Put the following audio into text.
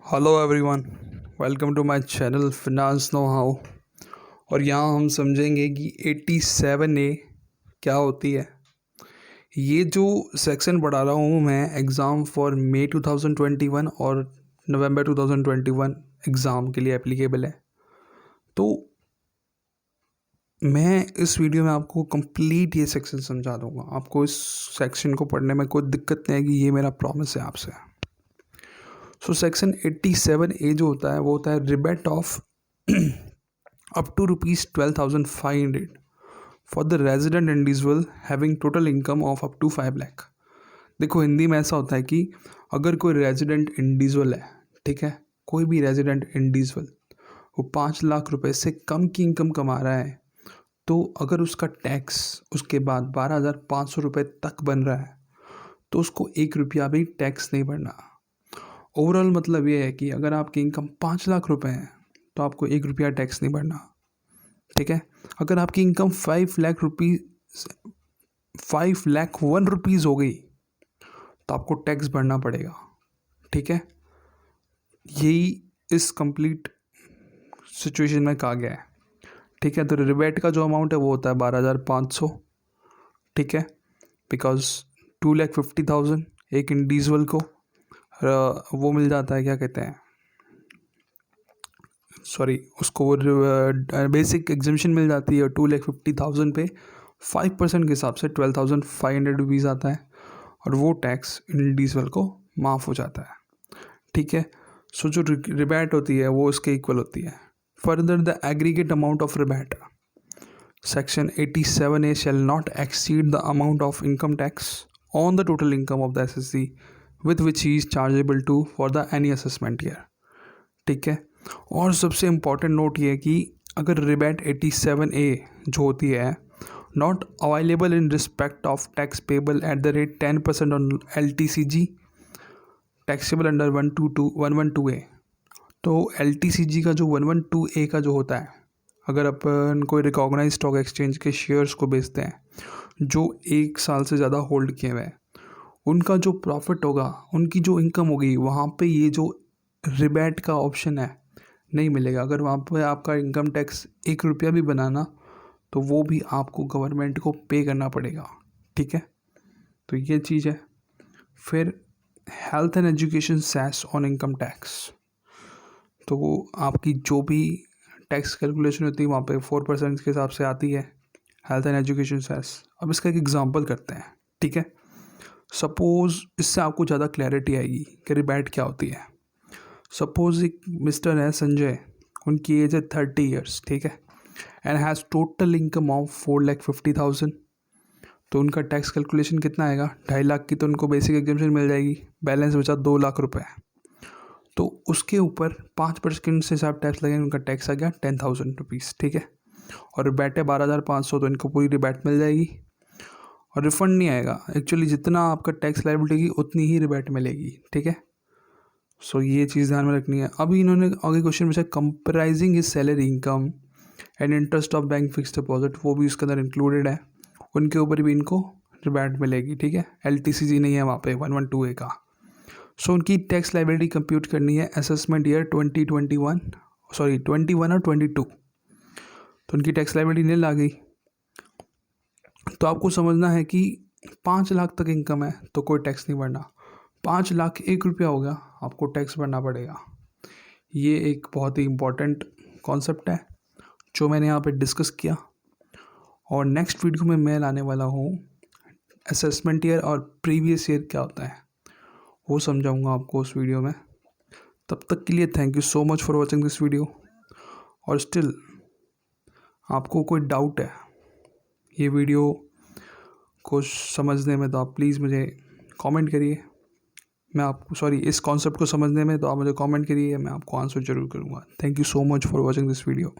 Hello everyone, welcome to my channel finance know how. और यहाँ हम समझेंगे कि 87A क्या होती है। ये जो सेक्शन पढ़ा रहा हूँ मैं एग्ज़ाम फॉर मई 2021 और नवंबर 2021 एग्ज़ाम के लिए एप्लीकेबल है। तो मैं इस वीडियो में आपको कंप्लीट ये सेक्शन समझा दूँगा। आपको इस सेक्शन को पढ़ने में कोई दिक्कत नहीं आएगी, ये मेरा प्रॉमिस है आपसे। सो सेक्शन 87A जो होता है वो होता है rebate of up to ₹12,500 for the resident individual having total income of up to 5 lakh. देखो हिंदी में ऐसा होता है कि अगर कोई रेजिडेंट इंडिविजुअल है, ठीक है, कोई भी रेजिडेंट इंडिविजुअल वो 5 लाख रुपए से कम की इनकम कमा रहा है, तो अगर उसका टैक्स उसके बाद 12,500 रुपये तक बन रहा है तो उसको 1 रुपया भी टैक्स नहीं भरना। ओवरऑल मतलब ये है कि अगर आपकी इनकम 5 लाख रुपए है तो आपको 1 रुपया टैक्स नहीं भरना, ठीक है। अगर आपकी इनकम 5 लाख 1 रुपीज़ हो गई तो आपको टैक्स भरना पड़ेगा, ठीक है। यही इस कंप्लीट सिचुएशन में कहा गया है, ठीक है। तो रिबेट का जो अमाउंट है वो होता है 12,500, ठीक है, बिकॉज 2,50,000 एक इंडिविजुअल को वो मिल जाता है, क्या कहते हैं, सॉरी, उसको वो बेसिक एग्जामेशन मिल जाती है। 2,50,000 पे 5% के हिसाब से 12,500 रुपीज़ आता है और वो टैक्स इंडिविजुअल को माफ़ हो जाता है, ठीक है। सो जो रिबैट होती है वो इसके इक्वल होती है। Further the aggregate amount of rebate section 87A shall not exceed the amount of income tax on the total income of the assessee with which he is chargeable to for the any assessment year, ठीक है। और सबसे important note ये है कि अगर रिबैट 87A जो होती है not available in respect of tax payable at the rate 10% on LTCG taxable under 112A। तो LTCG का जो 112A का जो होता है, अगर अपन कोई रिकॉग्नाइज स्टॉक एक्सचेंज के शेयर्स को बेचते हैं जो 1 साल से ज़्यादा होल्ड किए हुए हैं, उनका जो प्रॉफिट होगा, उनकी जो इनकम होगी, वहाँ पे ये जो रिबैट का ऑप्शन है नहीं मिलेगा। अगर वहाँ पे आपका इनकम टैक्स 1 रुपया भी बनाना तो वो भी आपको गवर्नमेंट को पे करना पड़ेगा, ठीक है। तो ये चीज़ है। फिर health and education cess on income tax, तो वो आपकी जो भी टैक्स कैलकुलेशन होती है वहाँ पे 4% के हिसाब से आती है हेल्थ एंड एजुकेशन सेस। अब इसका एक एग्जांपल करते हैं, ठीक है। सपोज़ इससे आपको ज़्यादा क्लैरिटी आएगी कि रिबैट क्या होती है। सपोज़ एक मिस्टर है संजय, उनकी एज है 30 ईयर्स, ठीक है, and has total income of 4,50,000। तो उनका टैक्स कैलकुलेशन कितना आएगा, 2.5 लाख की तो उनको बेसिक एग्जामेशन मिल जाएगी, बैलेंस बचा 2 लाख रुपए। तो उसके ऊपर 5% से हिसाब टैक्स लगेगा, उनका टैक्स आ गया 10,000 रुपीज़, ठीक है। और रिबैट है 12,500, तो इनको पूरी रिबैट मिल जाएगी और रिफंड नहीं आएगा। एक्चुअली जितना आपका टैक्स लायबिलिटी की उतनी ही रिबैट मिलेगी, ठीक है। सो ये चीज़ ध्यान में रखनी है। अभी इन्होंने आगे क्वेश्चन पूछा comprising his salary income and interest of bank fix deposit, वो भी उसके अंदर इंक्लूडेड है, उनके ऊपर भी इनको रिबैट मिलेगी, ठीक है। LTCG नहीं है वहाँ पे 112A का। सो उनकी टैक्स लायबिलिटी कंप्यूट करनी है असेसमेंट ईयर 2021 21 और 22। तो उनकी टैक्स लायबिलिटी नील आ गई। तो आपको समझना है कि 5 लाख तक इनकम है तो कोई टैक्स नहीं भरना, 5 लाख 1 रुपया हो गया आपको टैक्स भरना पड़ेगा। ये एक बहुत ही इम्पॉर्टेंट कॉन्सेप्ट है जो मैंने यहाँ पे डिस्कस किया। और नेक्स्ट वीडियो में मैं लाने वाला हूँ असेसमेंट ईयर और प्रीवियस ईयर क्या होता है, वो समझाऊंगा आपको उस वीडियो में। तब तक के लिए thank you so much for watching this video. और स्टिल आपको कोई डाउट है ये वीडियो को समझने में, तो आप प्लीज़ मुझे कमेंट करिए। मैं आपको इस कॉन्सेप्ट को समझने में तो आप मुझे कमेंट करिए, मैं आपको आंसर ज़रूर करूँगा। Thank you so much for watching this video.